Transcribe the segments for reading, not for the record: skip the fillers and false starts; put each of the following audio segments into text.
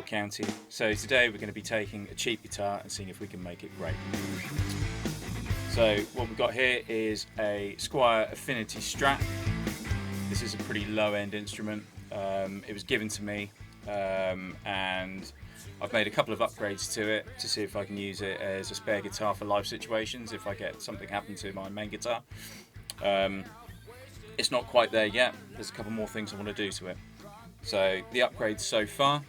County. So today we're going to be taking a cheap guitar and seeing if we can make it great. So what we've got here is a Squier Affinity Strat. This is a pretty low-end instrument. It was given to me and I've made a couple of upgrades to it to see if I can use it as a spare guitar for live situations if I get something happen to my main guitar. It's not quite there yet. There's a couple more things I want to do to it. So the upgrades so far,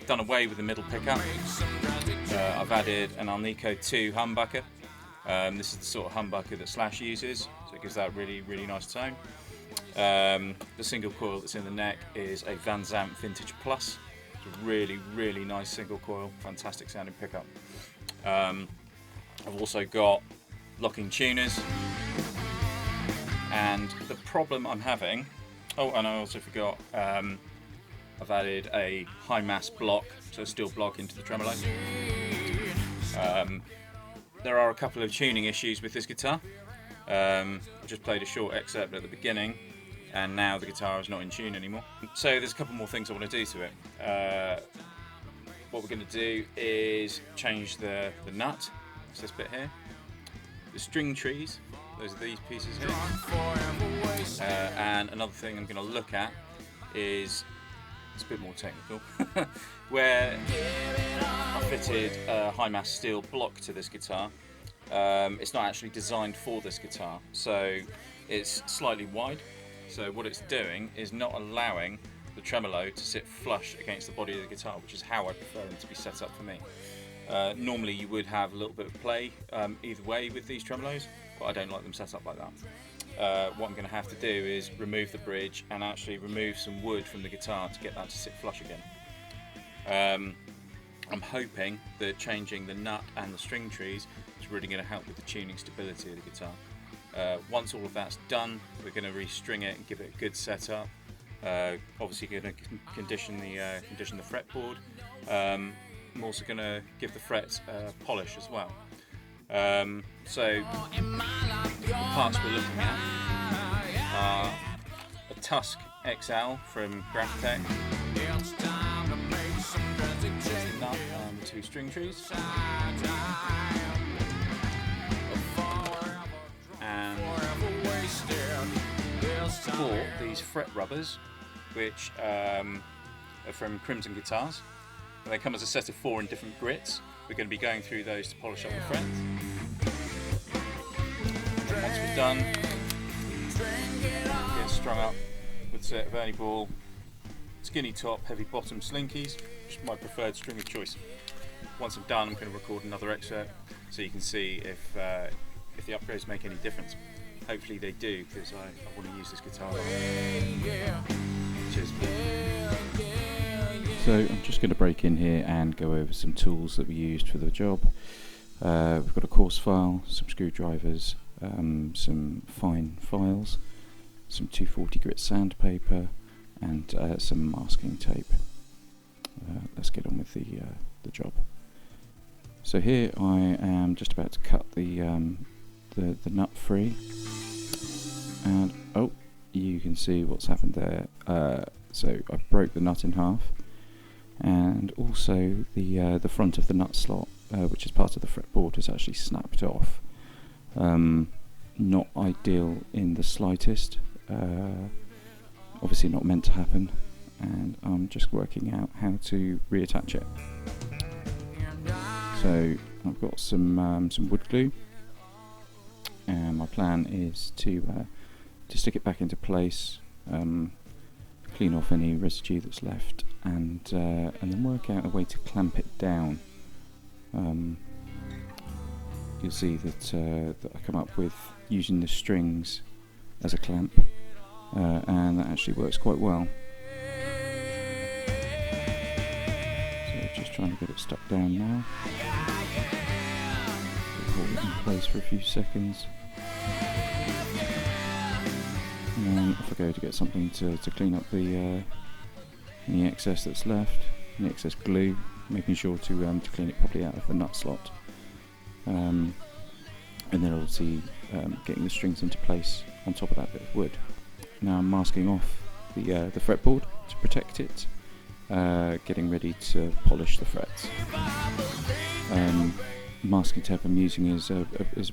done away with the middle pickup. I've added an Alnico 2 humbucker. This is the sort of humbucker that Slash uses, so it gives that really nice tone. The single coil that's in the neck is a Van Zandt Vintage Plus. It's a really nice single coil, fantastic sounding pickup. I've also got locking tuners, and the problem I'm having, oh, and I also forgot, I've added a high mass block, so a steel block into the tremolo. There are a couple of tuning issues with this guitar. I just played a short excerpt at the beginning, and now the guitar is not in tune anymore. So there's a couple more things I want to do to it. What we're going to do is change the nut, it's this bit here. The string trees, those are these pieces here. And another thing I'm going to look at is, it's a bit more technical, where I fitted a high mass steel block to this guitar. It's not actually designed for this guitar, so it's slightly wide. So what it's doing is not allowing the tremolo to sit flush against the body of the guitar, which is how I prefer them to be set up for me. Normally you would have a little bit of play either way with these tremolos, but I don't like them set up like that. What I'm going to have to do is remove the bridge and actually remove some wood from the guitar to get that to sit flush again. I'm hoping that changing the nut and the string trees is really going to help with the tuning stability of the guitar. Once all of that's done, we're going to restring it and give it a good setup. Obviously going to condition the fretboard. I'm also going to give the frets polish as well. So the parts we're looking at are a Tusk XL from Graphtec, the nut and 2 string trees, and bought these fret rubbers, which are from Crimson Guitars. They come as a set of 4 in different grits. We're going to be going through those to polish up the frets. And once we're done, get strung up with a set of Ernie Ball skinny top, heavy bottom slinkies, which is my preferred string of choice. Once I'm done, I'm going to record another excerpt so you can see if the upgrades make any difference. Hopefully they do, because I want to use this guitar. Cheers. So I'm just going to break in here and go over some tools that we used for the job. We've got a coarse file, some screwdrivers, some fine files, some 240 grit sandpaper, and some masking tape. Let's get on with the job. So here I am just about to cut the nut free, and oh, you can see what's happened there. So I broke the nut in half. And also the front of the nut slot, which is part of the fretboard, is actually snapped off. Not ideal in the slightest. Obviously not meant to happen, and I'm just working out how to reattach it. So I've got some wood glue, and my plan is to stick it back into place, clean off any residue that's left, and then work out a way to clamp it down. You'll see that I come up with using the strings as a clamp, and that actually works quite well. So just trying to get it stuck down now. Hold it in place for a few seconds. And then off I go to get something to clean up the any excess that's left, any excess glue, making sure to clean it properly out of the nut slot. And then obviously getting the strings into place on top of that bit of wood. Now I'm masking off the fretboard to protect it, getting ready to polish the frets. Masking tape I'm using is a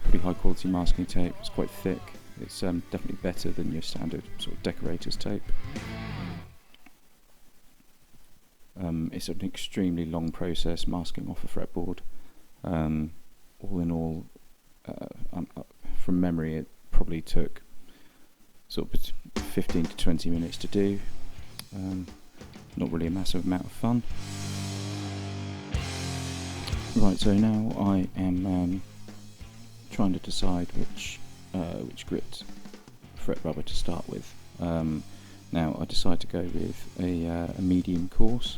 pretty high quality masking tape. It's quite thick. It's definitely better than your standard sort of decorator's tape. It's an extremely long process masking off a fretboard. All in all, from memory, it probably took sort of 15 to 20 minutes to do. Not really a massive amount of fun. Right, so now I am trying to decide which grit fret rubber to start with. Now I decided to go with a medium coarse.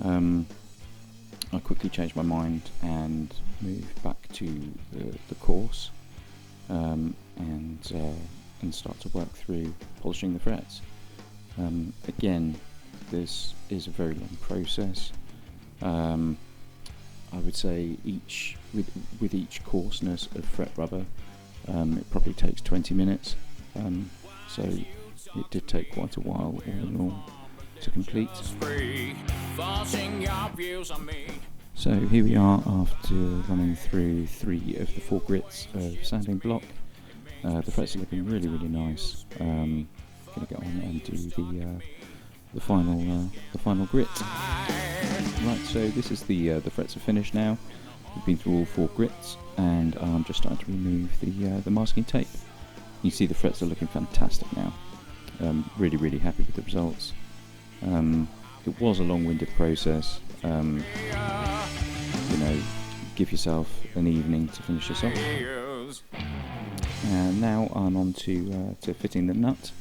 I quickly changed my mind and moved back to the coarse, and start to work through polishing the frets. Again, this is a very long process. I would say with each coarseness of fret rubber, it probably takes 20 minutes. So it did take quite a while all in all to complete. So here we are after running through 3 of the 4 grits of sanding block. The frets are looking really, really nice. Going to get on and do the final grit. Right, so this is the frets are finished now. We've been through all 4 grits, and I'm just starting to remove the masking tape. You see the frets are looking fantastic now. Really, really happy with the results. It was a long-winded process. Give yourself an evening to finish this off. And now I'm on to fitting the nut.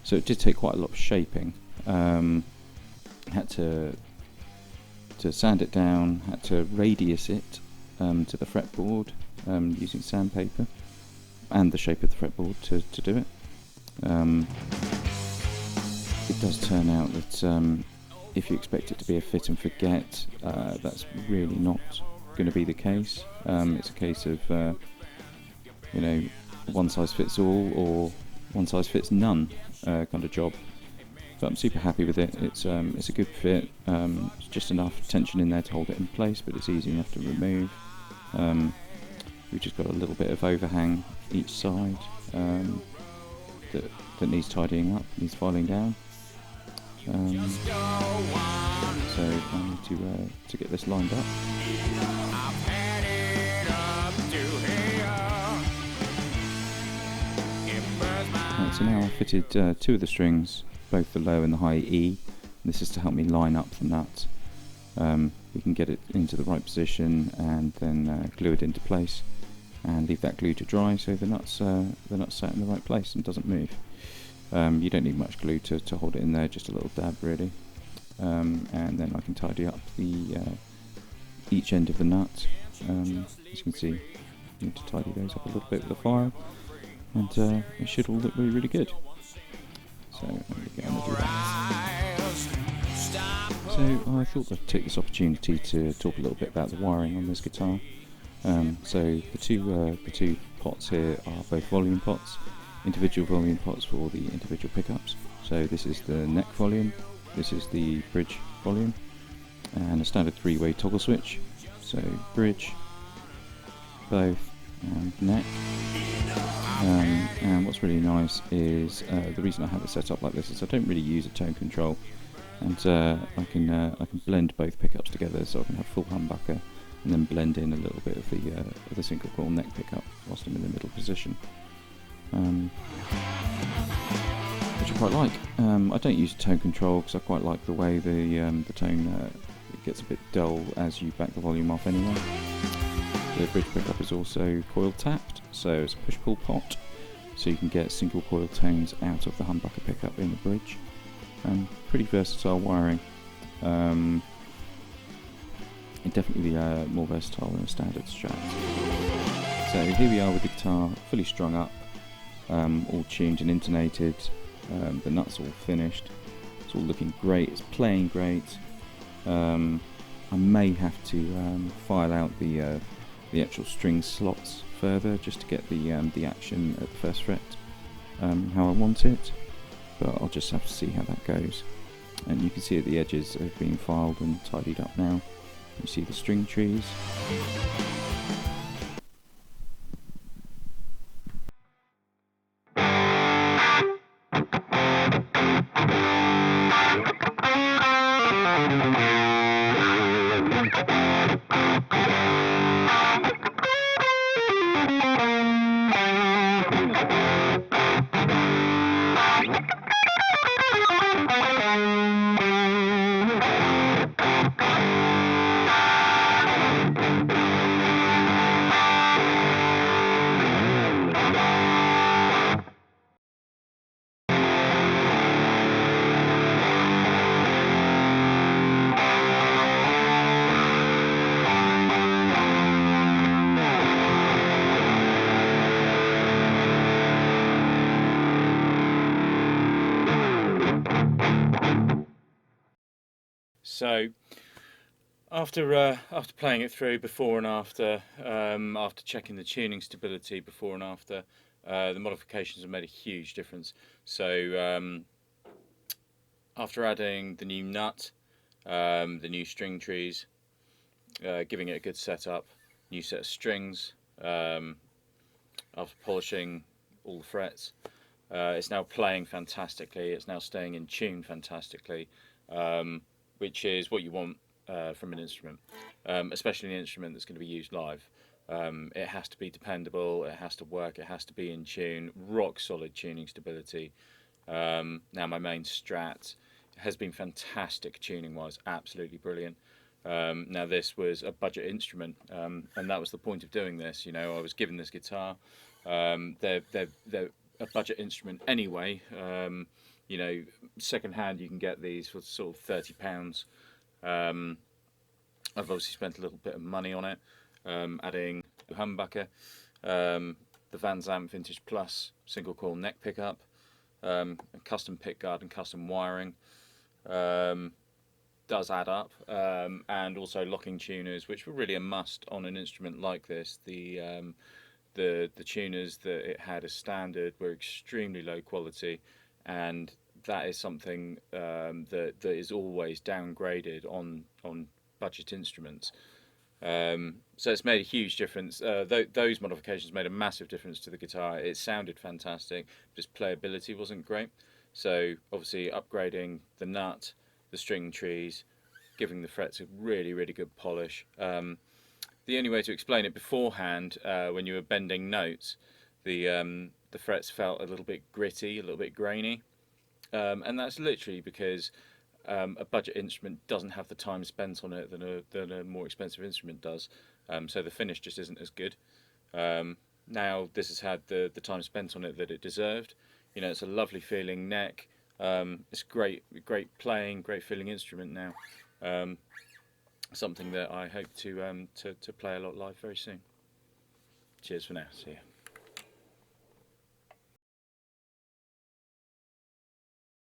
So it did take quite a lot of shaping. Had to sand it down, had to radius it to the fretboard using sandpaper, and the shape of the fretboard to do it. It does turn out that if you expect it to be a fit and forget, that's really not going to be the case. It's a case of one size fits all or one size fits none kind of job. So I'm super happy with it. It's a good fit. It's just enough tension in there to hold it in place, but it's easy enough to remove. We've just got a little bit of overhang each side that needs tidying up, needs filing down. So I need to get this lined up. Right, so now I've fitted 2 of the strings, both the low and the high E. This is to help me line up the nut. We can get it into the right position and then glue it into place and leave that glue to dry so the nut's sat in the right place and doesn't move. You don't need much glue to hold it in there, just a little dab really. And then I can tidy up each end of the nut. As you can see, you need to tidy those up a little bit with a file, and it should all look really, really good. So I'm going to get on and do that. So I thought I'd take this opportunity to talk a little bit about the wiring on this guitar. So the two pots here are both volume pots, individual volume pots for the individual pickups. So this is the neck volume, this is the bridge volume, and a standard 3-way toggle switch. So bridge, both, and neck. And what's really nice is the reason I have it set up like this is I don't really use a tone control, and I can blend both pickups together, so I can have full humbucker and then blend in a little bit of the single coil neck pickup whilst I'm in the middle position, which I quite like. I don't use a tone control because I quite like the way the tone it gets a bit dull as you back the volume off anyway. The bridge pickup is also coil tapped, so it's a push-pull pot, so you can get single coil tones out of the humbucker pickup in the bridge. Pretty versatile wiring. Definitely more versatile than a standard Strat. So here we are with the guitar fully strung up. all tuned and intonated. The nuts all finished. It's all looking great. It's playing great. I may have to file out the actual string slots further just to get the action at the first fret how I want it, but I'll just have to see how that goes. And you can see at the edges have been filed and tidied up now. You see the string trees. So after playing it through before and after checking the tuning stability before and after, the modifications have made a huge difference. So after adding the new nut, the new string trees, giving it a good setup, new set of strings, after polishing all the frets, it's now playing fantastically. It's now staying in tune fantastically, which is what you want from an instrument, especially an instrument that's going to be used live. It has to be dependable, it has to work, it has to be in tune, rock solid tuning stability. Now my main Strat has been fantastic tuning wise, absolutely brilliant. Now this was a budget instrument, and that was the point of doing this. You know, I was given this guitar. They're a budget instrument anyway. You know, second hand you can get these for sort of £30. I've obviously spent a little bit of money on it, adding humbucker, the Van Zandt Vintage Plus single coil neck pickup, a custom pickguard and custom wiring. Does add up, and also locking tuners, which were really a must on an instrument like this. The tuners that it had as standard were extremely low quality, and that is something that is always downgraded on budget instruments. So it's made a huge difference. Those modifications made a massive difference to the guitar. It sounded fantastic, just playability wasn't great. So obviously upgrading the nut, the string trees, giving the frets a really, really good polish. The only way to explain it beforehand, when you were bending notes, the frets felt a little bit gritty, a little bit grainy, and that's literally because a budget instrument doesn't have the time spent on it than a more expensive instrument does. So the finish just isn't as good. Now this has had the time spent on it that it deserved. You know, it's a lovely feeling neck. It's great playing, great feeling instrument now. Something that I hope to play a lot live very soon. Cheers for now. See ya.